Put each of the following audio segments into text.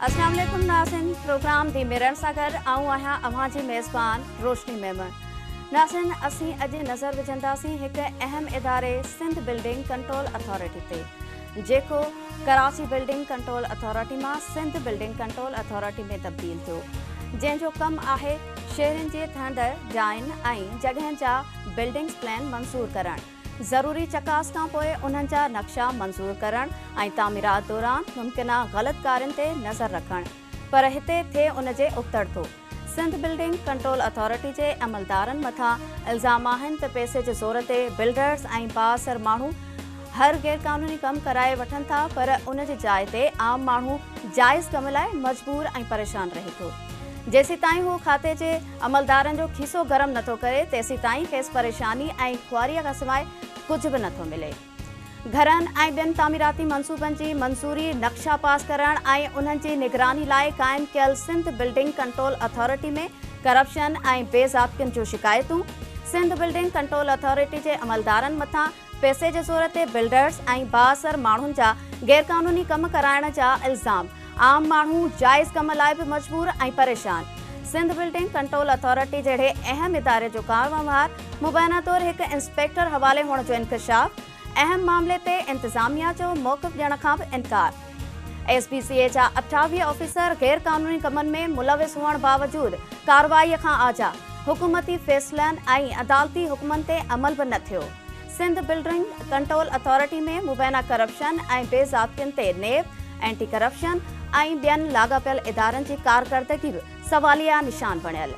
अस्सलाम वालेकुम नाज़रीन, प्रोग्राम दी मिरर सागर आऊं आहियां अवां जी मेज़बान रोशनी मेमन। नाज़रीन, असीं अॼु नज़र विझंदासीं हिकु अहम इदारे सिंध बिल्डिंग कंट्रोल अथॉरिटी ते, जेको कराची बिल्डिंग कंट्रोल अथॉरिटी मां सिंध बिल्डिंग कंट्रोल अथॉरिटी में तब्दील थियो, जंहिंजो कमु आहे शहरनि जे ठहंदड़ जायुनि ऐं जॻहियुनि जा बिल्डिंग्स प्लान मंज़ूर करणु, ज़रूरी चकास खां पोइ उन्हनि जा नक्शा मंज़ूर करणु ऐं तामीरात दौरान मुमकिना ग़लति कारियुनि ते नज़र रखणु। पर हिते थिए उन जे उबतड़ थो। सिंध बिल्डिंग कंट्रोल अथॉरिटी जे अमलदारनि मथां इल्ज़ाम आहिनि त पैसे जे ज़ोर ते बिल्डर्स ऐं बाअसर माण्हू हर गैरक़ानूनी कमु कराए वठनि था, पर उन जी जाइ ते आम माण्हू जाइज़ कम लाइ मजबूर ऐं परेशान रहे थो। जेसीं ताईं हू खाते जे अमलदारनि जो खीसो गरम नथो करे, तेसीं ताईं खेसि परेशानी ऐं खुआरीअ खां सवाइ कुझु बि नथो मिले। घरनि ऐं ॿियनि तामीराती मंसूबनि जी मंज़ूरी, नक्शा पास करणु ऐं उन्हनि जी निगरानी लाइ क़ाइमु कयल सिंध बिल्डिंग कंट्रोल अथॉरिटी में करप्शन ऐं बेज़ाब्तियुनि जूं शिकायतूं, सिंध बिल्डिंग कंट्रोल अथॉरिटी जे अमलदारनि मथां पैसे जे ज़ोर ते बिल्डर्स ऐं बाअसर माण्हुनि जा गैरक़ानूनी कम कराइण जा इल्ज़ाम, आम माण्हू जाइज़ कम लाइ बि मजबूर ऐं परेशान। सिंध बिल्डिंग कंट्रोल अथॉरिटी जहिड़े अहम इदारे जो कारवंवार मुबैना तौरु हिकु इंस्पेक्टर हवाले हुअण जो इंकशाफ, अहम मामले ते इंतिज़ामिया जो मौक़िफ़ ॾियण खां बि इनकार। SBCA जा 28 ऑफिसर गैर क़ानूनी कमनि में मुलविस हुअण बावजूदि कार्रवाईअ खां आजा, हुकूमती फ़ैसिलनि ऐं अदालती हुकुमनि ते अमल बि न थियो। सिंध बिल्डिंग कंट्रोल अथॉरिटी में मुबैना करप्शन ऐं बेज़ाब्तियुनि ते नेब, एंटी करप्शन ऐं ॿियनि लाॻापियल इदारनि जी कारकर्दगी बि सवालिया निशान बणियल।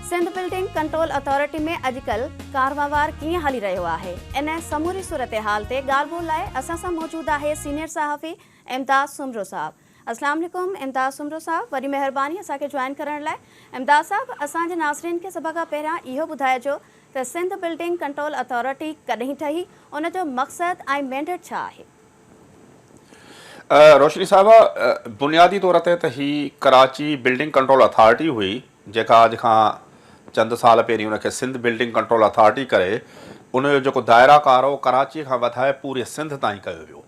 सिंध बिल्डिंग कंट्रोल अथॉरिटी में अॼुकल्ह कारवंवार कीअं हली रहियो आहे, इन समूरी सूरत हाल ते ॻाल्हि ॿोल लाइ असां सां मौजूदु आहे सीनियर सहाफ़ी इम्तियाज़ सुमरो साहब। अस्सलाम वालेकुम इम्तियाज़ सुमरो साहब, वॾी महिरबानी असांखे जॉइन करण लाइ। इम्तियाज़ साहब, असांजे नाज़रीन खे सभ खां पहिरियां इहो ॿुधाइजो त सिंध बिल्डिंग कंट्रोल अथॉरिटी कॾहिं ठही, उन जो मक़सदु ऐं मैंडेट छा आहे? रोशनी साहिबा, बुनियादी तौर ते त ही कराची बिल्डिंग कंट्रोल अथॉरिटी हुई, जेका अॼु खां चंद साल पहिरीं उनखे सिंध बिल्डिंग कंट्रोल अथॉरिटी करे उनजो जेको दायराकार हो कराची खां वधाए पूरे सिंध ताईं कयो वियो।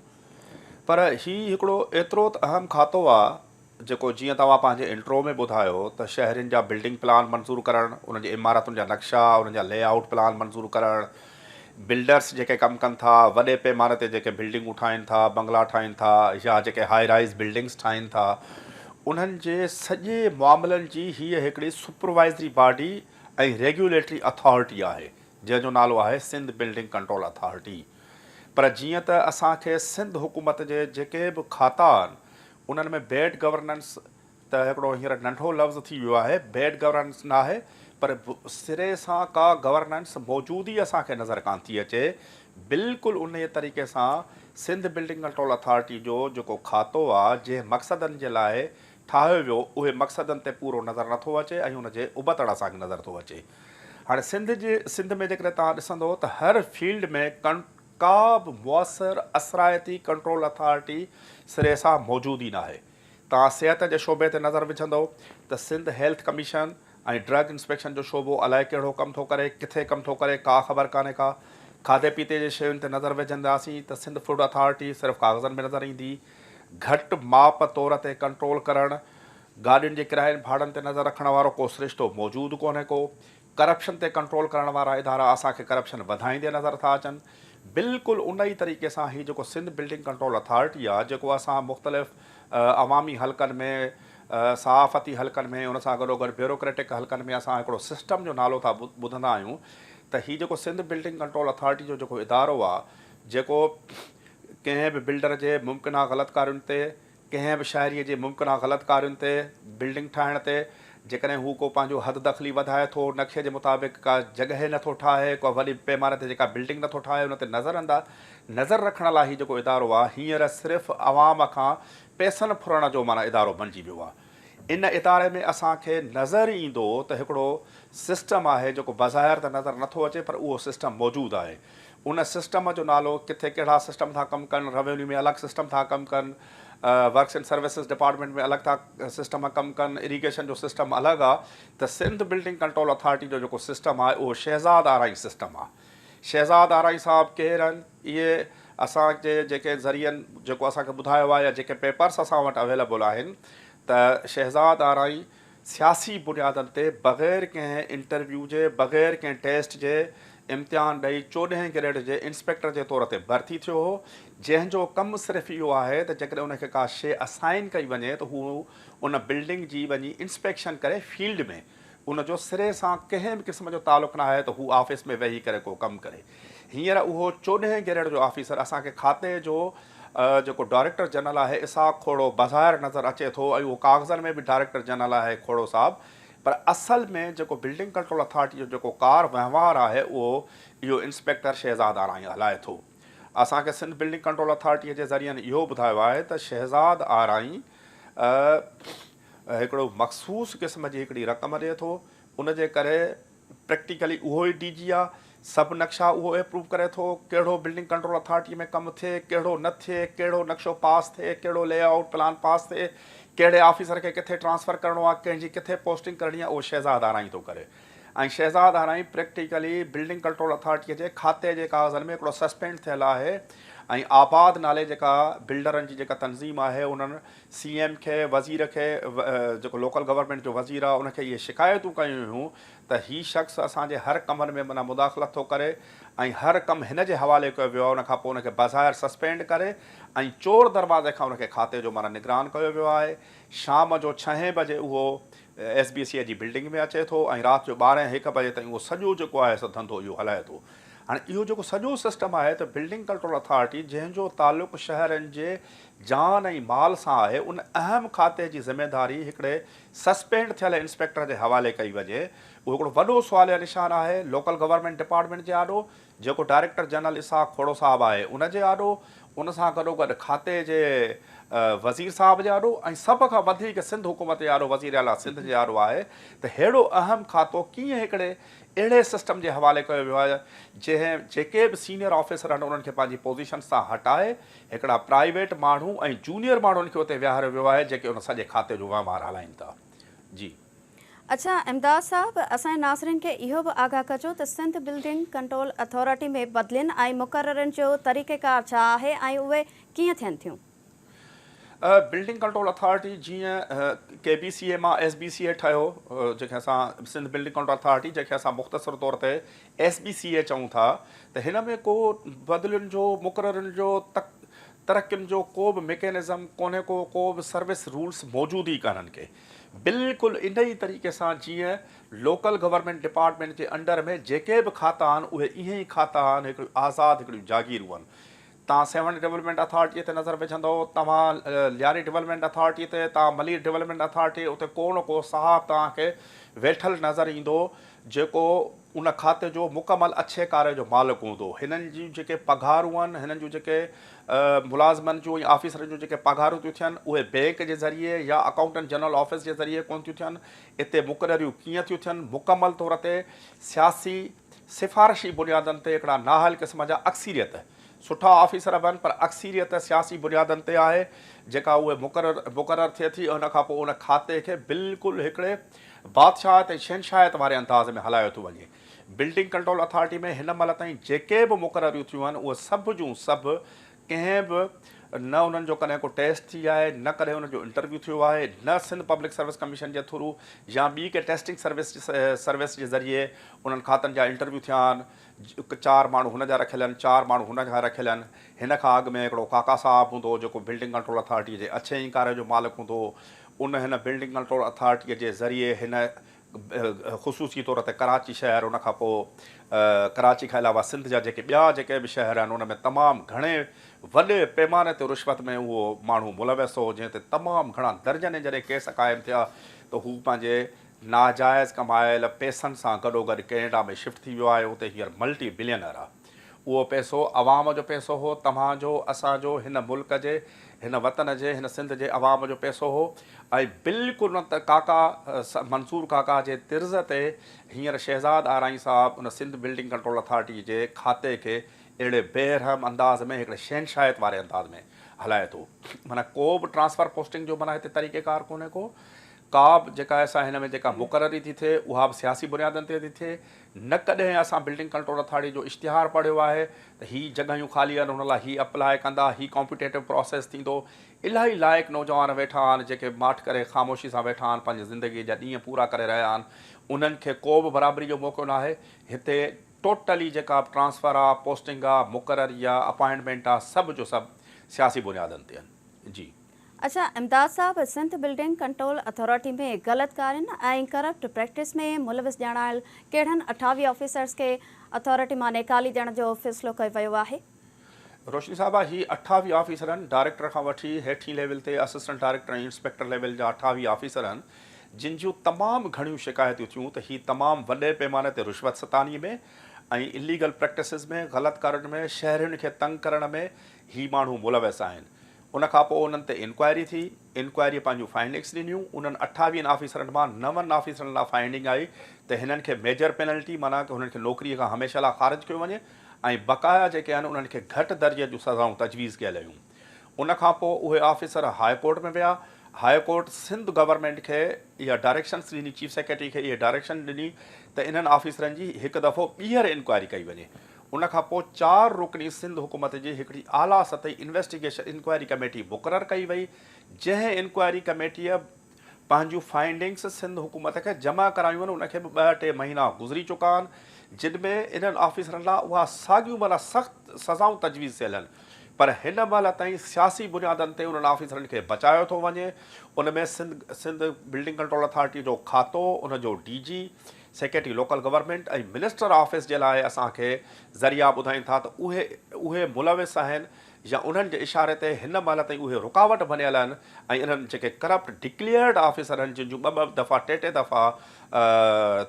पर ही हिकिड़ो एतिरो त अहम खातो आहे जेको जीअं तव्हां पंहिंजे इंट्रो में ॿुधायो त शहरनि जा बिल्डिंग प्लान मंज़ूर करणु, उनजी इमारतुनि जा नक्शा, उन्हनि जा लेआउट प्लान मंज़ूर करणु, बिल्डर्स जेके कमु कनि था, वॾे पैमाने ते जेके बिल्डिंगूं ठाहिनि था, बंगला ठाहिनि था या जेके हाई राइज़ बिल्डिंग्स ठाहिनि था, उन्हनि जे सॼे मामलनि जी हीअ हिकिड़ी सुपरवाइज़री बॉडी ऐं रेगुलेटरी अथॉरिटी आहे, जंहिंजो नालो आहे सिंध बिल्डिंग कंट्रोल अथॉरिटी। पर जीअं त असांखे सिंध हुकूमत जे जेके बि खाता आहिनि उन्हनि में बैड गवर्नेंस त हिकिड़ो हींअर नंढो लफ़्ज़ थी वियो आहे, बैड गवर्नेंस न आहे, पर सिरे सां का गवर्नेंस मौजूदु ई असांखे नज़र कान थी अचे। बिल्कुलु उन तरीक़े सां सिंध बिल्डिंग कंट्रोल अथॉरिटी जो जेको खातो आहे, जंहिं मक़सदनि जे लाइ ठाहियो वियो, उहे मक़सदनि ते पूरो नज़र नथो अचे ऐं उनजे उबतड़ असांखे नज़र थो अचे। हाणे सिंध में जेकॾहिं तव्हां ॾिसंदो त हर फील्ड में का बि मुअसर असराइती कंट्रोल अथॉरिटी सिरे सां मौजूदु ई न आहे। तव्हां सिहत जे शोबे ते नज़र विझंदो त सिंध हेल्थ कमीशन ऐं ड्रग इंस्पेक्शन जो शोबो अलाए कहिड़ो कमु थो करे, किथे कमु थो करे, का ख़बर कान्हे का। खाधे पीते जे शयुनि ते नज़र विझंदासीं त सिंध फूड अथॉरिटी सिर्फ़ु कागज़नि में नज़र ईंदी। घटि माप तौर ते कंट्रोल करणु, गाॾियुनि जे किरायनि भाड़नि ते नज़र रखण वारो को सिरिश्तो मौजूदु कोन्हे को। करप्शन ते कंट्रोल करण वारा इदारा असांखे करप्शन वधाईंदे नज़र था अचनि। बिल्कुलु उन ई तरीक़े सां हीउ जेको सिंध बिल्डिंग कंट्रोल अथॉरिटी आहे, जेको असां मुख़्तलिफ़ अवामी हलकनि में, सहाफ़ती हलकनि में, उन सां गॾोगॾु ब्यूरोक्रेटिक हलकनि में असां हिकिड़ो सिस्टम जो नालो था ॿुधंदा आहियूं, त हीउ जेको सिंध बिल्डिंग कंट्रोल अथॉरिटी जो जेको इदारो आहे, जेको कंहिं बि बिल्डर जे मुमकिना ग़लति कारियुनि ते, कंहिं बि शाइरीअ जे मुमकिना ग़लति कारियुनि ते, बिल्डिंग ठाहिण ते, जेकॾहिं हू को पंहिंजो हद दख़ली वधाए थो, नक्शे जे मुताबिक़ का जॻहि नथो ठाहे, को वॾी पैमाने ते जेका बिल्डिंग नथो ठाहे, उन ते नज़र रखण लाइ हीउ जेको इदारो आहे, हींअर सिर्फ़ु अवाम खां पैसनि फुरण जो माना इदारो बणिजी वियो आहे। इन इदारे में असांखे नज़र ईंदो त हिकिड़ो सिस्टम आहे जेको बज़ाहिर त नज़र नथो अचे, पर उहो सिस्टम मौजूदु आहे। उन सिस्टम जो नालो, किथे कहिड़ा सिस्टम था कमु कनि, रेवेन्यू में अलॻि सिस्टम था कमु कनि, वर्क्स एंड सर्विसिस डिपार्टमेंट में अलॻि था सिस्टम कमु कनि, इरीगेशन जो सिस्टम अलॻि आहे। त सिंध बिल्डिंग कंट्रोल अथॉरिटी जो जेको सिस्टम आहे, उहो शहज़ाद आराई सिस्टम आहे। शहज़ाद आराई साहब केरु आहिनि? इहे असांजे जेके ज़रियनि जेको असांखे ॿुधायो आहे या जेके पेपर्स असां वटि अवेलेबल आहिनि त शहज़ाद आराई सियासी बुनियादनि ते बग़ैर कंहिं इंटरव्यू जे बग़ैर कंहिं टेस्ट जे इम्तिहान ॾेई 14हें ग्रेड जे इंस्पेक्टर जे तौर ते भर्ती थियो हो, जंहिंजो कमु सिर्फ़ु इहो आहे त जेकॾहिं उनखे का शइ असाइन कई वञे त हू उन बिल्डिंग जी वञी इंस्पेक्शन करे फील्ड में उनजो सिरे सां कंहिं बि क़िस्म जो तालुक़ु न आहे त हू ऑफिस में वेही करे को कमु करे। हींअर उहो 14हें ग्रेड जो ऑफिसर असांखे खाते जो जेको डायरेक्टर जनरल आहे इसाक खोड़ो बाज़ारि नज़र अचे थो ऐं उहो कागज़नि में बि डायरेक्टर जनरल आहे खोड़ो साहब, पर असल में जेको बिल्डिंग कंट्रोल अथॉरिटी जो जेको कार वहिंवार आहे उहो इहो इंस्पेक्टर शहज़ाद आराई हलाए थो। असांखे सिंध बिल्डिंग कंट्रोल अथॉरिटीअ जे ज़रिए इहो ॿुधायो आहे त शहज़ाद आराई हिकिड़ो मख़सूस क़िस्म जी हिकिड़ी रक़म ॾिए थो, उनजे करे प्रैक्टिकली उहो ई DG आहे, सभु नक्शा उहो अप्रूव करे थो, कहिड़ो बिल्डिंग कंट्रोल अथॉरिटी में कमु थिए कहिड़ो न थिए, कहिड़ो नक्शो पास थिए, कहिड़ो लेआउट प्लान पास थिए, कहिड़े ऑफिसर खे किथे ट्रांसफ़र करिणो आहे, कंहिंजी किथे पोस्टिंग करणी आहे, उहो शहज़ाद आराई थो करे। ऐं शहज़ाद आराई प्रैक्टिकली बिल्डिंग कंट्रोल अथॉरिटीअ जे खाते जे कागज़नि में हिकिड़ो सस्पेंड थियल आहे ऐं आबाद नाले जेका बिल्डरनि जी जेका तनज़ीम आहे उन्हनि CM खे वज़ीर खे जेको लोकल गवर्नमेंट जो वज़ीर आहे उनखे इहे शिकायतूं कयूं हुयूं त हीउ शख़्स असांजे हर कमनि में माना मुदाख़लत थो करे ऐं हर कमु हिन जे हवाले कयो वियो आहे, उनखां पोइ उनखे बाज़ारि सस्पेंड करे ऐं चोर दरवाज़े खां उनखे खाते जो माना निगरान कयो वियो आहे। शाम जो 6 बजे उहो SBCA जी बिल्डिंग में अचे थो ऐं राति जो 12-1 बजे ताईं उहो सॼो जेको आहे सो धंधो इहो हलाए थो। हाणे इहो जेको सॼो सिस्टम आहे त बिल्डिंग कंट्रोल अथॉरिटी जंहिंजो तालुक़ु शहरनि जे जान ऐं माल सां आहे, उन अहम खाते जी ज़िमेदारी हिकिड़े सस्पेंड थियल इंस्पेक्टर जे हवाले कई वञे, उहो हिकिड़ो वॾो सुवाल जो निशान आहे लोकल गवर्नमेंट डिपार्टमेंट जे आॾो, जेको डायरेक्टर जनरल इसाक खोड़ो साहब आहे उन जे आॾो, उन सां गॾोगॾु खाते जे वज़ीर साहब जे आॾो ऐं सभ खां वधीक सिंध हुकूमत जे आॾो वज़ीर आला सिंध जे आॾो आहे त अहिड़ो अहम खातो कीअं हिकिड़े अहिड़े सिस्टम जे हवाले कयो वियो आहे जेके बि सीनियर ऑफिसर आहिनि उन्हनि खे पंहिंजी पोज़ीशन सां हटाए हिकिड़ा प्राइवेट माण्हू ऐं जूनियर माण्हुनि खे उते विहारियो वियो आहे जेके उन सॼे खाते जो वहिंवार हलाइनि था। जी अच्छा इमदाद साहब, असांजे नाज़रीन खे इहो बि आगाह कजो त सिंध बिल्डिंग कंट्रोल अथॉरिटी में बदिलियुनि ऐं मुक़ररनि जो तरीक़ेकार छा आहे ऐं उहे कीअं थियनि थियूं? बिल्डिंग कंट्रोल अथॉरिटी जीअं KBCA मां SBCA ठहियो, जंहिंखे असां सिंध बिल्डिंग कंट्रोल अथॉरिटी जंहिंखे असां मुख़्तसर तौर ते SBCA चऊं था, त हिन में को बदिलियुनि जो मुक़ररनि जो तरक़ियुनि जो को बि मैकेनिज़म कोन्हे, को बि सर्विस रूल्स मौजूदु ई कान्हनि के। बिल्कुलु इन ई तरीक़े सां जीअं लोकल गवर्नमेंट डिपार्टमेंट जे अंडर में जेके बि खाता आहिनि उहे इहे ई खाता आहिनि, हिकिड़ियूं आज़ादु हिकिड़ियूं जागीरूं आहिनि। तव्हां 7 डेवलपमेंट अथॉरिटीअ ते नज़र विझंदव, तव्हां लियारी डेवलपमेंट अथॉरिटीअ ते, तव्हां मलीर डेवलपमेंट अथॉरिटी, उते को न को साहब तव्हांखे वेठल नज़र ईंदो जेको उन खाते जो मुकमल अच्छे कार्य जो मालिक हूंदो। हिननि जी जेके पघारूं आहिनि, हिननि जूं जेके मुलाज़िमनि जूं या ऑफिसरनि जूं जेके पघारूं थियूं थियनि उहे बैंक जे ज़रिए या अकाउंटेंट जनरल ऑफिस जे ज़रिए कोन थियूं थियनि। इते मुक़ररियूं कीअं थियूं थियनि, मुकमल तौर ते सियासी सिफ़ारिशी बुनियादनि ते हिकिड़ा नाहल क़िस्म जा अक्सीरियत सुठा ऑफिसर बि आहिनि, पर अक्सीरियत सियासी बुनियादनि ते आहे जेका उहे मुक़ररु थिए थी। उन खां पोइ उन खाते खे बिल्कुलु हिकिड़े बादशाहत ऐं शहनशाहत वारे अंदाज़ में हलायो थो वञे। बिल्डिंग कंट्रोल अथॉरिटी में हिन महिल ताईं जेके बि मुक़ररियूं थियूं आहिनि उहे सभु जूं सभु कंहिं बि न उन्हनि जो कॾहिं को टेस्ट थी आहे, न कॾहिं उनजो इंटरव्यू थियो आहे, न सिंध पब्लिक सर्विस कमीशन जे थ्रू या ॿी के टेस्टिंग सर्विस जे ज़रिए उन्हनि खातनि जा इंटरव्यू थिया आहिनि। 4 माण्हू हुन जा रखियल आहिनि, 4 माण्हू हुन जा रखियल आहिनि। हिन खां अॻु में हिकिड़ो काका साहब हूंदो जेको बिल्डिंग कंट्रोल अथॉरिटीअ जे अच्छे ई कार्य जो मालिक हूंदो। उन हिन बिल्डिंग कंट्रोल अथॉरिटीअ जे ज़रिए हिन ख़ुशूसी तौर ते कराची शहर, उन खां पोइ कराची खां अलावा सिंध जा जेके ॿिया जेके बि शहर आहिनि उन में तमामु घणे वॾे पैमाने ते रिश्वत में उहो माण्हू मुलविस हो, जंहिं ते तमामु घणा दर्जन जॾहिं केस क़ाइमु थिया त हू पंहिंजे नाजाइज़ कमायल पैसनि सां गॾोगॾु कैनेडा में शिफ्ट थी वियो आहे। उते हींअर मल्टी बिलियनर आहे। उहो पैसो अवाम जो पैसो हो, तव्हांजो असांजो हिन मुल्क जे हिन वतन जे हिन सिंध जे अवाम जो पैसो हो। ऐं बिल्कुलु न त काका मंसूर काका जे तिर्ज़ ते हींअर शहज़ाद आराई साहब उन सिंध बिल्डिंग कंट्रोल अथॉरिटी जे खाते खे अहिड़े बेरहम अंदाज़ में हिकिड़े शहनशाहत वारे अंदाज़ में हलाए थो। माना को बि ट्रांसफ़र पोस्टिंग जो माना हिते तरीक़ेकार कोन्हे को का बि जेका असां हिन में जेका मुक़ररी थी थिए उहा बि सियासी बुनियादनि ते थी थिए। न कॾहिं असां बिल्डिंग कंट्रोल अथॉरिटी जो इश्तिहार पढ़ियो आहे त हीअ जॻहियूं ख़ाली आहिनि, हुन लाइ हीअ अप्लाई कंदा, हीअ कॉम्पिटेटिव प्रोसेस थींदो। इलाही लाइक़ु नौजवान वेठा आहिनि जेके माठ करे ख़ामोशी सां वेठा आहिनि, पंहिंजी ज़िंदगीअ जा ॾींहं पूरा करे रहिया आहिनि। उन्हनि खे को बि बराबरी जो मौक़ो न आहे। हिते टोटली जेका ट्रांसफ़र आहे, पोस्टिंग आहे, मुक़ररी आहे, अपॉइंटमेंट आहे, सभु जो सभु सियासी बुनियादनि ते आहिनि। जी अच्छा इमदाद साहब, सिंध बिल्डिंग कंट्रोल अथॉरिटी में ग़लति कारियुनि ऐं करप्ट प्रैक्टिस में मुलविस ॼाणायल कहिड़नि 28 ऑफिसर्स खे अथॉरिटी मां निकाली ॾियण जो फ़ैसिलो कयो वियो आहे? रोशनी साहिबा, ही 28 ऑफिसरनि डायरेक्टर खां वठी हेठी लेवल ते असिस्टेंट डायरेक्टर ऐं इंस्पेक्टर लेवल जा 28 ऑफिसर आहिनि, जिन जूं तमामु घणियूं शिकायतूं थियूं त ही तमामु वॾे पैमाने ते रिश्वत सतानीअ में ऐं इलीगल प्रैक्टिसिस में, ग़लति कारणनि में, शहरियुनि खे तंग करण में ही माण्हू मुलविस आहिनि। उनखां पोइ उन्हनि ते इंक्वायरी थी, इंक्वायरी पंहिंजूं फाइंडिंग्स ॾिनियूं। उन्हनि 28 ऑफिसरनि मां 9 ऑफिसरनि लाइ फाइंडिंग आई त हिननि खे मेजर पेनल्टी, माना कि हुननि खे नौकरीअ खां हमेशह लाइ ख़ारिज कयो वञे, ऐं बक़ाया जेके आहिनि उन्हनि खे घटि दर्जे जूं सज़ाऊं तजवीज़ कयल हुयूं। उनखां पोइ उहे ऑफिसर हाई कोर्ट में विया। हाई कोर्ट सिंध गवर्नमेंट खे इहा डायरेक्शन्स ॾिनी, चीफ सेक्रेटरी खे इहा डायरेक्शन ॾिनी त इन्हनि ऑफिसरनि जी हिकु दफ़ो ॿीहर इंक्वायरी कई वञे। उनखां पोइ 4 रुकनी सिंध हुकूमत जी हिकिड़ी आला सतही इन्वेस्टिगेशन इंक्वायरी कमेटी मुक़ररु कई वई, जंहिं इंक्वायरी कमेटीअ पंहिंजूं फाइंडिंग्स सिंध हुकूमत खे जमा करायूं आहिनि। उनखे बि 2-3 महीना गुज़री चुका आहिनि, जिन में इन्हनि ऑफिसरनि लाइ उहा साॻियूं माना सख़्तु सज़ाऊं तजवीज़ थियल आहिनि। पर हिन महिल ताईं सियासी बुनियादनि ते उन्हनि ऑफिसरनि खे बचायो थो वञे। उन में सिंध बिल्डिंग कंट्रोल अथॉरिटी जो खातो, उनजो DG, सेक्रेटरी लोकल गवर्नमेंट ऐं मिनिस्टर ऑफिस जे लाइ असांखे ज़रिया ॿुधाइनि था त उहे मुलविस आहिनि या उन्हनि जे इशारे ते हिन महिल ताईं उहे रुकावट बणियल आहिनि। ऐं इन्हनि जेके करप्ट डिक्लेयर्ड ऑफिसर आहिनि, जिन जूं 2 दफ़ा 3 दफ़ा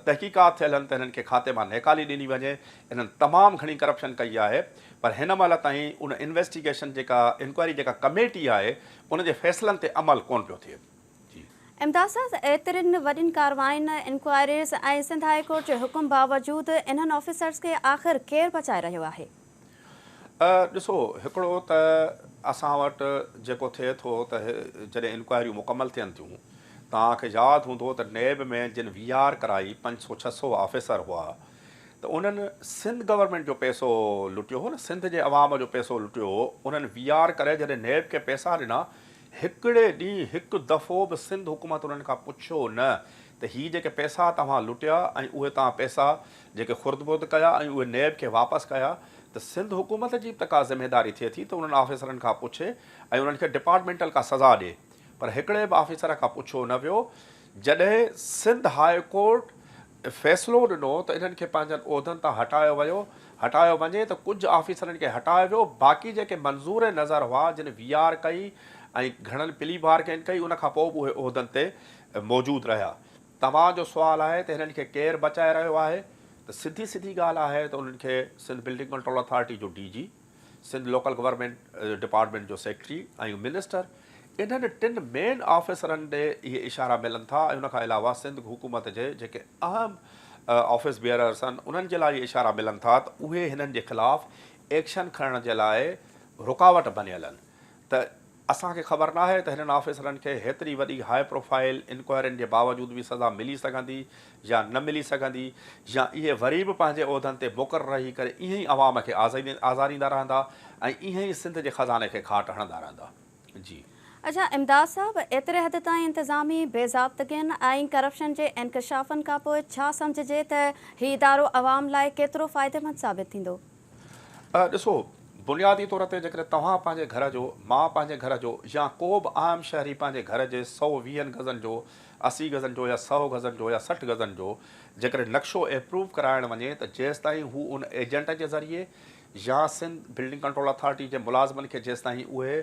तहक़ीक़ात थियल आहिनि त हिननि खे खाते मां निकाली ॾिनी वञे। इन्हनि तमामु घणी करप्शन कई आहे, पर हिन महिल ताईं उन इन्वेस्टिगेशन जेका इंक्वायरी जेका कमेटी आहे उनजे फ़ैसिलनि ते अमल कोन पियो थिए। इमदाद साहब, एतिरनि वॾियुनि कार्रवाइनि, इंक्वायरीज़ ऐं सिंध हाई कोर्ट जे हुकुम बावजूदि इन्हनि ऑफिसर्स खे आख़िर केरु बचाए रहियो आहे? ॾिसो, हिकिड़ो त असां वटि जेको थिए थो त जॾहिं इंक्वायरियूं मुकमल थियनि थियूं, तव्हांखे यादि हूंदो त नेब में जिन VR कराई 500-600 ऑफिसर हुआ, त उन्हनि सिंध गवर्नमेंट जो पैसो लुटियो हो न, सिंध जे अवाम जो पैसो लुटियो हो। उन्हनि VR करे जॾहिं नेब खे पैसा ॾिना, हिकिड़े ॾींहुं हिकु दफ़ो बि सिंध हुकूमत उन्हनि खां पुछो न त हीअ जेके पैसा तव्हां लुटिया ऐं उहे तव्हां पैसा जेके खुर्द-बुर्द कया ऐं उहे नेब खे वापसि कया, त सिंध हुकूमत जी त का ज़िमेदारी थिए थी त उन्हनि ऑफिसरनि खां पुछे ऐं उन्हनि खे डिपार्टमेंटल का सज़ा ॾिए। पर हिकिड़े बि ऑफिसर खां पुछो न वियो। जॾहिं सिंध हाई कोर्ट फ़ैसिलो ॾिनो त इन्हनि खे पंहिंजनि उहिदनि तां हटायो वञे, त कुझु ऑफिसरनि खे हटायो वियो। बाक़ी जेके मंज़ूर नज़र हुआ, जिन VR कई ऐं घणनि पिली बारगेन कई, उनखां पोइ बि उहे उहिदनि ते मौजूदु रहिया। तव्हांजो सुवालु आहे त हिननि खे केरु बचाए रहियो आहे, त सिधी ॻाल्हि आहे त उन्हनि खे सिंध बिल्डिंग कंट्रोल अथॉरिटी जो DG, Sindh local government department जो सेक्रेटरी ऐं मिनिस्टर, इन्हनि 3 मेन ऑफिसरनि ॾे इहे इशारा मिलनि था। ऐं उनखां अलावा सिंध हुकूमत जे जेके अहम ऑफिस बियरर्स आहिनि, उन्हनि जे लाइ इहे इशारा मिलनि था त उहे हिननि जे ख़िलाफ़ु एक्शन खणण जे लाइ रुकावट बणियल आहिनि। त असांखे ख़बर न आहे त हिननि ऑफिसरनि खे हेतिरी वॾी हाई प्रोफाइल इंक्वायरियुनि जे बावजूदि बि सज़ा मिली सघंदी या न मिली सघंदी, या इहे वरी बि पंहिंजे उहिदनि ते मुक़ररु रही करे ईअं ई अवाम खे आज़ारींदा रहंदा ऐं ईअं ई सिंध जे ख़ज़ाने खे खाट हणंदा रहंदा। जी अच्छा इमदाद साहब, एतिरे हद ताईं इंतज़ामी बेज़ाब्तगियुनि ऐं करप्शन जे इंकशाफ़नि खां पोइ छा सम्झिजे त हीउ इदारो अवाम लाइ केतिरो फ़ाइदेमंद साबित थींदो? ॾिसो, बुनियादी तौर ते जेकॾहिं तव्हां पंहिंजे घर जो, मां पंहिंजे घर जो, या को बि आम शहरी पंहिंजे घर जे 120 गज़नि जो, 80 गज़नि जो या 100 गज़नि जो या 60 गज़नि जो जेकॾहिं नक्शो अप्रूव कराइणु वञे, त जेसिताईं हू उन एजेंट जे ज़रिए या सिंध बिल्डिंग कंट्रोल अथॉरिटी जे मुलाज़िमनि खे जेसिताईं उहे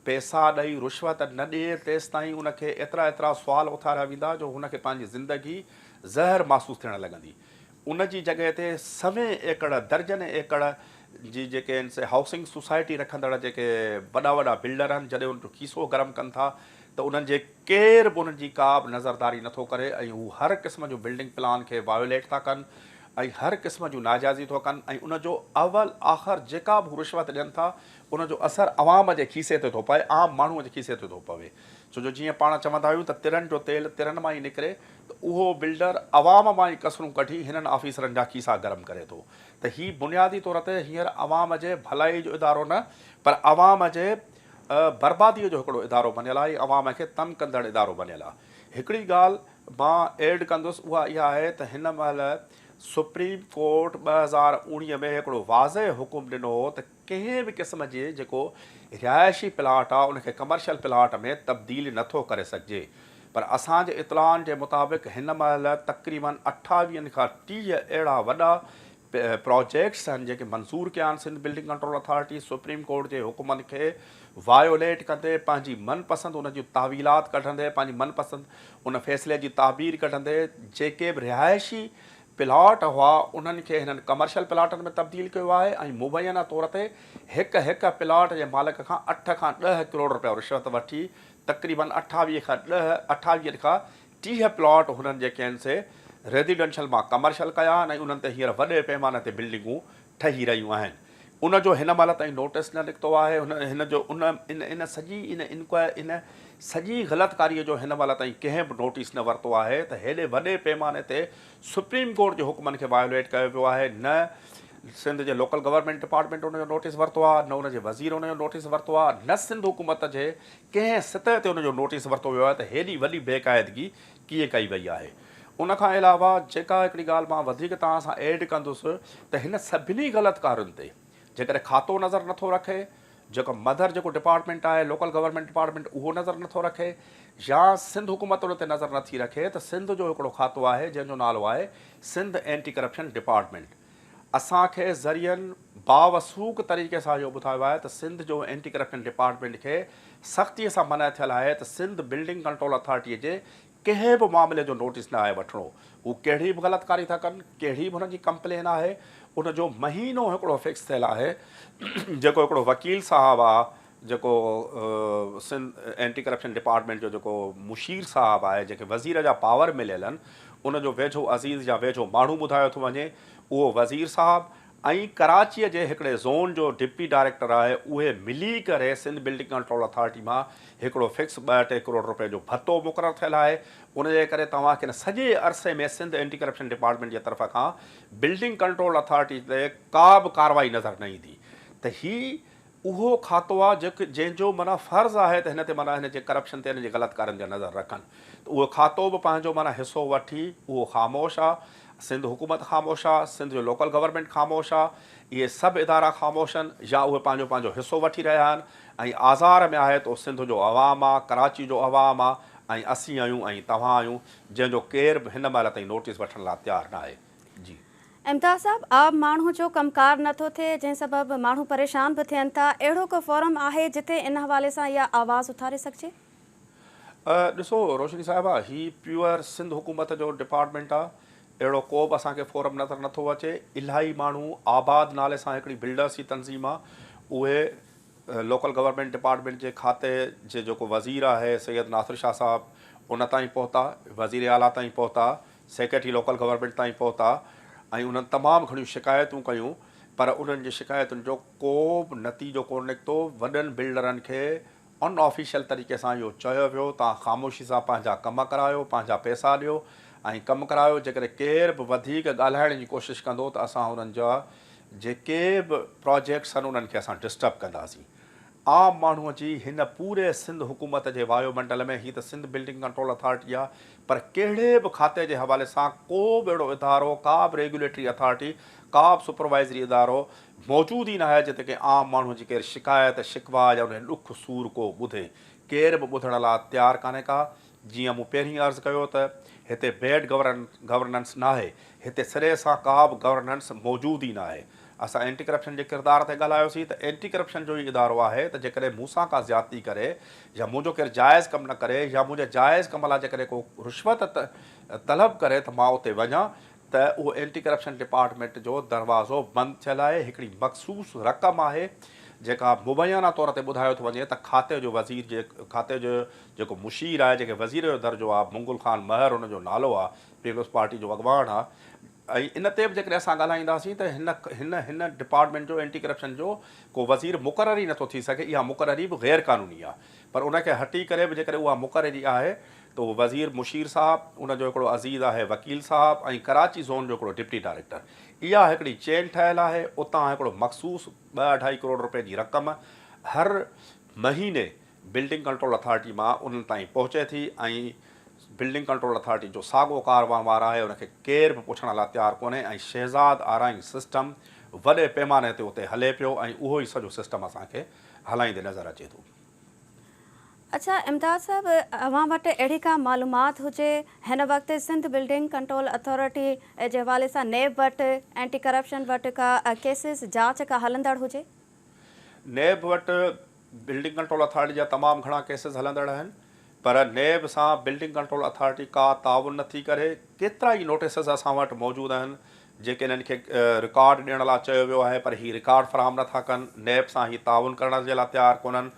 पैसा ॾेई रिश्वत न ॾिए, तेसिताईं उनखे एतिरा सुवाल उथारिया वेंदा जो हुनखे पंहिंजी ज़िंदगी ज़हर महसूसु थियणु लॻंदी। उन जी जॻह ते सवे एकड़, दर्जन एकड़ जी जेके आहिनि से हाउसिंग सोसाइटी रखंदड़ जेके वॾा बिल्डर आहिनि, जॾहिं उनजो खीसो गरम कनि था त उन्हनि जे केर बि उन्हनि जी का बि नज़रदारी नथो करे ऐं हू हर क़िस्म जो बिल्डिंग प्लान खे वायोलेट था कनि ऐं हर क़िस्म जूं नाजाइज़ी थो कनि ऐं उनजो अवल आख़िर जेका बि रिश्वत ॾियनि था उनजो असरु अवाम जे खीसे ते थो पए, आम माण्हूअ जे खीसे ते थो पवे। छो जो जीअं पाण चवंदा आहियूं त तिरनि जो तेल तिरनि मां ई निकिरे, त उहो बिल्डर अवाम मां ई कसरूं कढी हिननि ऑफिसरनि जा खीसा गरम करे थो। त हीअ बुनियादी तौर ते हींअर अवाम जे भलाई जो इदारो न, पर अवाम जे बर्बादीअ जो हिकिड़ो इदारो बणियल आहे, अवाम खे तंग कंदड़ इदारो बणियल आहे। हिकिड़ी ॻाल्हि मां एड कंदुसि, उहा इहा आहे त हिन महिल सुप्रीम कोर्ट 2019 में हिकिड़ो वाज़े हुकुम ॾिनो हो त कंहिं बि क़िस्म जे जेको रिहाइशी प्लाट आहे उनखे कमर्शियल प्लाट में तब्दील नथो करे सघिजे। पर असांजे इतलाउनि जे मुताबिक़ हिन महिल तक़रीबन 28 खां 30 अहिड़ा वॾा प्रोजेक्ट्स आहिनि जेके मंज़ूर कया आहिनि Sindh building control authority supreme court जे हुकुमनि खे वायोलेट कंदे, पंहिंजी मनपसंदि उन जूं तावीलात कढंदे, पंहिंजी मनपसंदि उन फ़ैसिले जी ताबीर कढंदे, जेके बि रिहाइशी प्लाट हुआ उन्हनि खे हिननि कमर्शियल प्लाटनि में तब्दील कयो आहे। ऐं मुबैना तौर ते हिकु प्लाट जे मालिक खां 8 खां 10 करोड़ रुपया रिश्वत वठी तक़रीबन 28 खां 30 प्लॉट हुननि जेके आहिनि से रेजिडेंशियल मां कमर्शियल कया आहिनि, ऐं उन्हनि ते हींअर वॾे पैमाने ते बिल्डिंगूं ठही रहियूं आहिनि। उनजो हिन महिल ताईं नोटिस न निकितो आहे। इन सॼी ग़लतकारीअ जो हिन महिल ताईं कंहिं बि नोटिस न वरितो आहे त हेॾे वॾे पैमाने ते सुप्रीम कोर्ट जे हुकुमनि खे वायोलेट कयो वियो आहे। न सिंध जे लोकल गवर्नमेंट डिपार्टमेंट उनजो नोटिस वरितो आहे, न उनजे वज़ीर उनजो नोटिस वरितो आहे, न सिंध हुकूमत जे कंहिं सतह ते उनजो नोटिस वरितो वियो आहे त हेॾी वॾी बेक़ाइदगी कीअं कई वई आहे। उनखां अलावा जेका हिकिड़ी ॻाल्हि मां वधीक तव्हां सां एड कंदुसि त हिन सभिनी ग़लतकारियुनि ते जेकॾहिं खातो नज़र नथो रखे, जेको मदर जेको डिपार्टमेंट आहे लोकल गवर्नमेंट डिपार्टमेंट उहो नज़र नथो रखे, या सिंध हुकूमत उन ते नज़र नथी रखे, त सिंध जो हिकिड़ो खातो आहे जंहिंजो नालो आहे सिंध एंटी करप्शन डिपार्टमेंट। असांखे ज़रियनि बावसूक तरीक़े सां इहो ॿुधायो आहे त सिंध जो एंटी करप्शन डिपार्टमेंट खे सख़्तीअ सां मना थियल आहे त सिंध बिल्डिंग कंट्रोल अथॉरिटीअ जे कंहिं बि मामले जो नोटिस न आहे वठिणो। हू कहिड़ी बि ग़लतकारी था कनि, कहिड़ी बि हुनजी कंप्लेन आहे, उनजो महीनो हिकिड़ो फिक्स थियल आहे। जेको हिकिड़ो वकील साहबु आहे, जेको सिंध एंटी करप्शन डिपार्टमेंट जो जेको मुशीर साहबु आहे, जेके वज़ीर जा पावर मिलियल आहिनि, उनजो वेझो अज़ीज़ या वेझो माण्हू ॿुधायो थो वञे, उहो वज़ीर साहबु ऐं कराचीअ जे हिकिड़े ज़ोन जो डिप्टी डायरेक्टर आहे, उहे मिली करे सिंध बिल्डिंग कंट्रोल अथॉरिटी मां हिकिड़ो फिक्स 2-3 करोड़ रुपए जो भत्तो मुक़ररु थियल आहे। उनजे करे तव्हांखे न सॼे अरसे में सिंध एंटी करप्शन डिपार्टमेंट जे तरफ़ खां बिल्डिंग कंट्रोल अथॉरिटी ते का बि कार्रवाई नज़र न ईंदी। त हीउ उहो खातो आहे जंहिंजो माना फ़र्ज़ु आहे त हिन ते माना हिन जे करप्शन ते हिन जे ग़लतकारनि जा नज़र रखनि। त उहो खातो बि पंहिंजो माना हिसो वठी उहो ख़ामोश आहे। सिंध हुकूमत ख़ामोश आहे, सिंध जो लोकल गवर्नमेंट ख़ामोश आहे, इहे सभु इदारा ख़ामोश आहिनि, या उहे पंहिंजो हिसो वठी रहिया आहिनि। ऐं आज़ार में आहे त सिंध जो अवाम आहे, कराची जो अवाम आहे, ऐं असीं आहियूं ऐं तव्हां आहियूं, जंहिंजो केर बि हिन महिल ताईं नोटिस वठण लाइ तयारु न आहे। जी इम्तियाज़ साहब, आम माण्हू जो कमकार नथो थिए, जंहिं सबबि माण्हू परेशान बि थियनि था, अहिड़ो को फोरम आहे जिते इन हवाले सां इहा आवाज़ उथारे सघिजे? ॾिसो रोशनी साहिबा, हीअ प्योर सिंध हुकूमत जो डिपार्टमेंट आहे। अहिड़ो को बि असांखे फोरम नज़र नथो अचे। इलाही माण्हू आबाद नाले सां हिकिड़ी बिल्डर्स जी तंज़ीम आहे, उहे लोकल गवर्नमेंट डिपार्टमेंट जे खाते जे जेको वज़ीर आहे सैयद नासिर शाह साहबु उन ताईं पहुता, वज़ीर आला ताईं पहुता, सेक्रेटरी लोकल गवर्नमेंट ताईं पहुता, ऐं उन्हनि तमामु घणियूं शिकायतूं कयूं, पर उन्हनि जी शिकायतुनि जो को बि नतीजो कोन निकितो। वॾनि बिल्डरनि खे अनऑफिशियल तरीक़े सां इहो चयो वियो, तव्हां ख़ामोशी सां पंहिंजा कम करायो, पंहिंजा पैसा ॾियो ऐं कमु करायो। जेकॾहिं केर बि वधीक ॻाल्हाइण जी कोशिशि कंदो त असां हुननि जा जेके बि प्रोजेक्ट्स आहिनि उन्हनि खे असां डिस्टर्ब कंदासीं। आम माण्हूअ जी हिन पूरे सिंध हुकूमत जे वायुमंडल में हीअ त सिंध बिल्डिंग कंट्रोल अथॉरिटी आहे, पर कहिड़े बि खाते जे हवाले सां को बि अहिड़ो इदारो, का बि रेगुलेटरी अथॉरिटी, का बि सुपरवाइज़री इदारो मौजूदु ई न आहे जिते की आम माण्हूअ जी केरु शिकायत शिकवा या उन ॾुख सूर को ॿुधे। केर बि ॿुधण लाइ तयारु कान्हे का। जीअं मूं पहिरीं अर्ज़ु कयो त हिते बैड गवर्नेंस न आहे, हिते सिरे सां का बि गवर्नेंस मौजूदु ई न आहे। असां एंटी करप्शन जे किरदार ते ॻाल्हायोसीं त एंटी करप्शन जो ई इदारो आहे त जेकॾहिं मूंसां का ज़्यादती करे या मुंहिंजो केरु जाइज़ कमु न करे या मुंहिंजे जाइज़ कम लाइ जेकॾहिं को रिश्वत तलब करे त मां उते वञा, त उहो एंटी करप्शन डिपार्टमेंट जो दरवाज़ो बंदि थियल आहे। हिकिड़ी मख़सूस रक़म आहे जेका मुबैना तौर ते ॿुधायो थो वञे त खाते जो वज़ीर जे खाते जो जेको मुशीर आहे, जेके वज़ीर जो दर्जो आहे, मुंगुल ख़ान महर हुनजो नालो आहे, पीपल्स पार्टी जो अॻवान आहे, ऐं इन ते बि जेकॾहिं असां ॻाल्हाईंदासीं त हिन हिन हिन डिपार्टमेंट जो एंटी करप्शन जो को वज़ीर मुक़ररु ई नथो थी सघे। इहा मुक़ररी बि ग़ैर क़ानूनी आहे, पर उनखे हटी करे बि जेकॾहिं उहा मुक़ररी आहे त उहो वज़ीर मुशीर साहिबु, उनजो हिकिड़ो अज़ीज़ आहे वकील साहिबु, ऐं कराची ज़ोन जो हिकिड़ो डिप्टी डायरेक्टर। इहा हिकिड़ी चेन ठहियलु आहे। उतां हिकिड़ो मख़सूसु 2-2.5 करोड़ रुपए जी रक़म हर महीने बिल्डिंग कंट्रोल अथॉरिटी मां उन्हनि ताईं पहुचे थी, ऐं बिल्डिंग कंट्रोल अथॉरिटी जो साॻियो कारवां वारा आहे, उनखे केर बि पुछण लाइ तयारु कोन्हे। ऐं शहज़ाद आराइंग सिस्टम वॾे पैमाने ते उते हले पियो, ऐं उहो ई सॼो सिस्टम असांखे हलाईंदे नज़र अचे थो। अच्छा इमदाद साहब, अवां वटि अहिड़ी का मालूमात हुजे हिन वक़्तु सिंध बिल्डिंग कंट्रोल अथॉरिटी जे हवाले सां नेब वटि एंटी करप्शन वटि का केसिस जांच का हलंदड़ हुजे? नेब वटि बिल्डिंग कंट्रोल अथॉरिटी जा तमामु घणा केसिस हलंदड़ आहिनि, पर नेब सां बिल्डिंग कंट्रोल अथॉरिटी का ताउन नथी करे। केतिरा ई नोटिसिस असां वटि मौजूदु आहिनि जेके इन्हनि खे रिकॉर्ड ॾियण लाइ चयो वियो आहे, पर हीअ रिकॉर्ड फ़राहम नथा कनि। नेब सां हीअ ताउन करण जे लाइ तयारु कोन्हनि।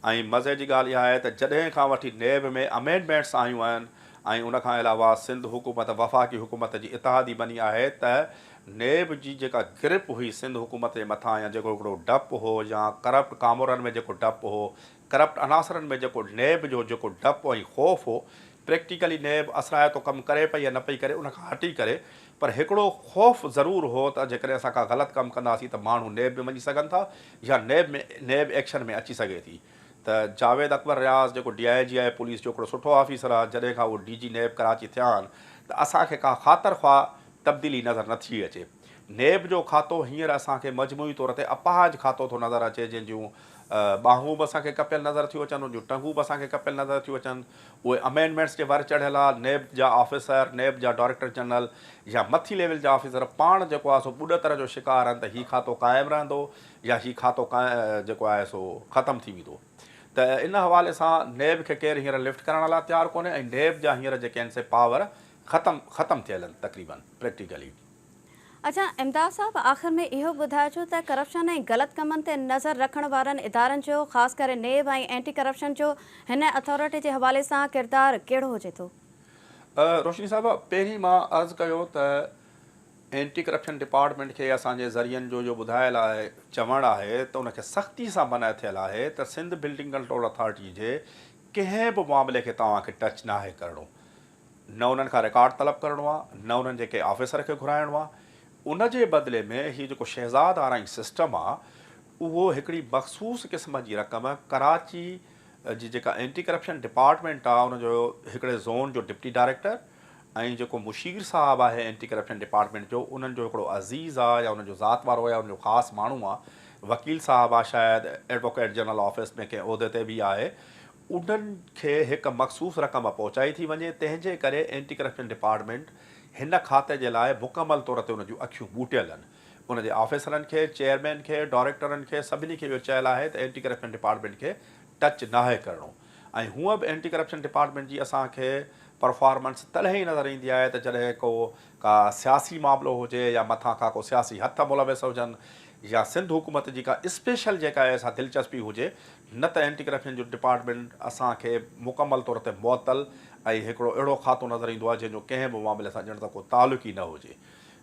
ऐं मज़े जी ॻाल्हि इहा आहे त जॾहिं खां वठी नेब में अमेंडमेंट्स आयूं आहिनि, ऐं उनखां अलावा सिंध हुकूमत वफ़ाक़ी हुकूमत जी इतिहादी बनी आहे, त नेब जी जेका ग्रिप हुई सिंध हुकूमत जे मथां, या जेको हिकिड़ो डपु हो, या करप्ट कामोरनि में जेको डपु हो, करप्ट अनासरनि में जेको नेब जो जेको डपु ऐं ख़ौफ़ हो, प्रैक्टिकली नेब असरायतो कमु करे पई या न पई करे, उनखां हटी करे। पर हिकिड़ो ख़ौफ़ ज़रूरु हो त जेकॾहिं असां का ग़लति कमु कंदासीं त माण्हू नेब में वञी सघनि था, या नेब एक्शन में अची सघे थी। त जावेद अकबर रियाज़ जेको DIG आहे पुलिस जो, हिकिड़ो सुठो ऑफिसर आहे, जॾहिं खां उहो DG नेब कराची थिया आहिनि, त असांखे का ख़ातिर ख़्वाह तब्दीली नज़र नथी अचे। नेब जो खातो हींअर असांखे मजमूई तौर ते अपाहज खातो थो नज़र अचे, जंहिंजूं ॿाहूं बि असांखे कपियल नज़र थियूं अचनि, उन जूं टंगूं बि असांखे कपियल नज़र थियूं अचनि। उहे अमेंडमेंट्स जे वर चढ़ियल आहे। नेब जा ऑफिसर, नेब जा डायरेक्टर जनरल, या मथी लेवल जा ऑफिसर पाण जेको आहे सो ॿुॾतर जो शिकार आहिनि त हीउ खातो क़ाइमु रहंदो, या हीउ खातो जेको आहे सो ख़तमु थी वेंदो। त इन हवाले सां नेब खे केरु हींअर लिफ्ट करण लाइ तयारु कोन्हे, ऐं नेब जा हींअर जेके आहिनि से पावर ख़तमु थियल आहिनि तक़रीबन प्रैक्टिकली। अच्छा इमदाद साहब, आख़िर में इहो ॿुधाइजो त करप्शन ऐं ग़लति कमनि ते नज़र रखण वारनि इदारनि जो, ख़ासि करे नेब ऐं एंटी करप्शन जो, हिन अथॉरिटी जे हवाले सां किरदारु कहिड़ो हुजे थो? रोशनी साहिबा, पहिरीं मां अर्ज़ु कयो त एंटी करप्शन डिपार्टमेंट खे असांजे ज़रियनि जो ॿुधायल आहे, चवणु आहे त उनखे सख़्ती सां मना थियल आहे त सिंध बिल्डिंग कंट्रोल अथॉरिटी जे कंहिं बि मामले खे तव्हांखे टच नाहे करिणो, न उन्हनि खां रिकॉर्ड तलब करिणो आहे, न उन्हनि जेके ऑफिसर खे घुराइणो आहे। उन जे बदिले में हीउ जेको शहज़ाद आराइंग सिस्टम आहे, उहो हिकिड़ी मख़सूस क़िस्म जी रक़म कराची जी जेका एंटी करप्शन डिपार्टमेंट आहे, उनजो हिकिड़े ज़ोन जो डिप्टी डायरेक्टर, ऐं जेको मुशीर साहिबु आहे एंटी करप्शन डिपार्टमेंट जो, उन्हनि जो हिकिड़ो अज़ीज़ आहे, या उनजो ज़ात वारो आहे, उनजो ख़ासि माण्हू आहे, वकील साहिबु आहे, शायदि एडवोकेट जनरल ऑफिस में कंहिं उहिदे ते बि आहे, उन्हनि खे हिकु मख़सूस रक़म पहुचाई थी वञे। तंहिंजे करे एंटी करप्शन डिपार्टमेंट हिन खाते जे लाइ मुकमल तौर ते उनजूं अखियूं ॿूटियल आहिनि। उनजे ऑफिसरनि खे, चेयरमैन खे, डायरेक्टरनि खे, सभिनी खे इहो चयल आहे त एंटी करप्शन डिपार्टमेंट खे टच नाहे करिणो। ऐं हूअं बि एंटी करप्शन डिपार्टमेंट जी असांखे परफॉर्मेंस तॾहिं ई नज़र ईंदी आहे त जॾहिं का सियासी मामिलो हुजे, या मथां खां को सियासी हथ मुलविस हुजनि, या सिंध हुकूमत जी का स्पेशल जेका आहे असां दिलचस्पी हुजे, न त एंटी करप्शन जो डिपार्टमेंट असांखे मुकमल तौर ते मुअतल ऐं हिकिड़ो अहिड़ो खातो नज़र ईंदो आहे जंहिंजो कंहिं बि मामले सां ॼण त को तालुक़ ई न हुजे।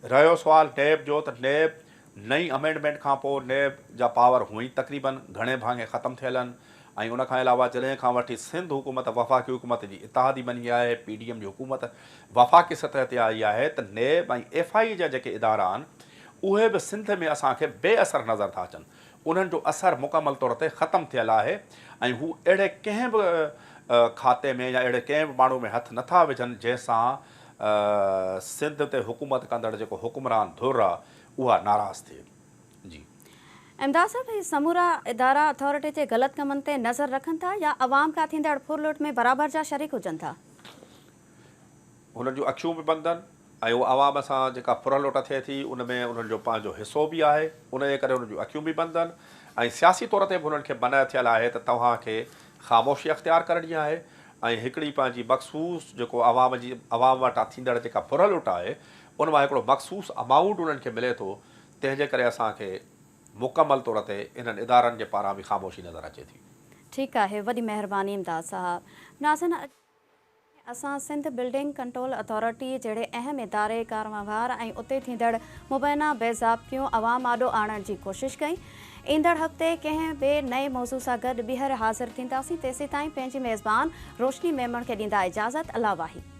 रहियो सुवालु नेब जो, त नेब नई अमेंडमेंट खां पोइ नेब जा पावर हुई तक़रीबन घणे भाङे ख़तमु थियल आहिनि। ऐं उनखां अलावा जॾहिं खां वठी सिंध हुकूमत वफ़ाक़ी हुकूमत जी इतिहादी बनी आहे, PDM जी हुकूमत वफ़ाक़ी सतह ते आई आहे, त नेब ऐं FI जा जेके इदारा आहिनि, उहे बि सिंध में असांखे बेअसर नज़र था अचनि। उन्हनि जो असरु मुकमल तौर ते ख़तमु थियल आहे, ऐं हू अहिड़े कंहिं बि खाते में या अहिड़े कंहिं बि माण्हू में हथु नथा विझनि जंहिंसां सिंध ते हुकूमत कंदड़ जेको हुकुमरान धुर आहे उहा नाराज़ थिए। जी इमदाद साहब, ही समूरा इदारा अथॉरिटी जे ग़लति कमनि ते नज़र रखनि था, या अवाम खां थींदड़ फुरलुट में बराबरि जा शरीक हुजनि था? हुननि जूं अखियूं बि बंदि आहिनि, ऐं उहो आवाम सां जेका फुरलुट थिए थी उन में उन्हनि जो पंहिंजो हिसो बि आहे, उन जे करे उन्हनि जूं अखियूं बि बंदि आहिनि। ऐं सियासी तौर ते बि उन्हनि खे मना थियल आहे त तव्हांखे ख़ामोशी अख़्तियार करणी आहे, ऐं हिकिड़ी पंहिंजी मख़सूस जेको आवाम वटां थींदड़ जेका फुरलुट आहे, उन मां हिकिड़ो मख़सूस अमाउंट उन्हनि खे मिले थो। तंहिंजे करे असांखे मुकमल तौर ते इन्हनि इदारनि जे पारां बि ख़ामोशी नज़र अचे थी। ठीकु आहे, वॾी महिरबानी इमदाद साहब। नाज़रीन, असां सिंध बिल्डिंग कंट्रोल अथॉरिटी जहिड़े अहम इदारे कारवार ऐं उते थींदड़ मुबैना बेज़ाब्तियूं अवाम आॾो आणण जी कोशिश कई। ईंदड़ हफ़्ते कंहिं ॿिए नए मौज़ू सां गॾु ॿीहर हाज़िर थींदासीं। तेसीं ताईं पंहिंजी मेज़बान रोशनी मेमण खे ॾींदा इजाज़त। अल्लाह वाहिद।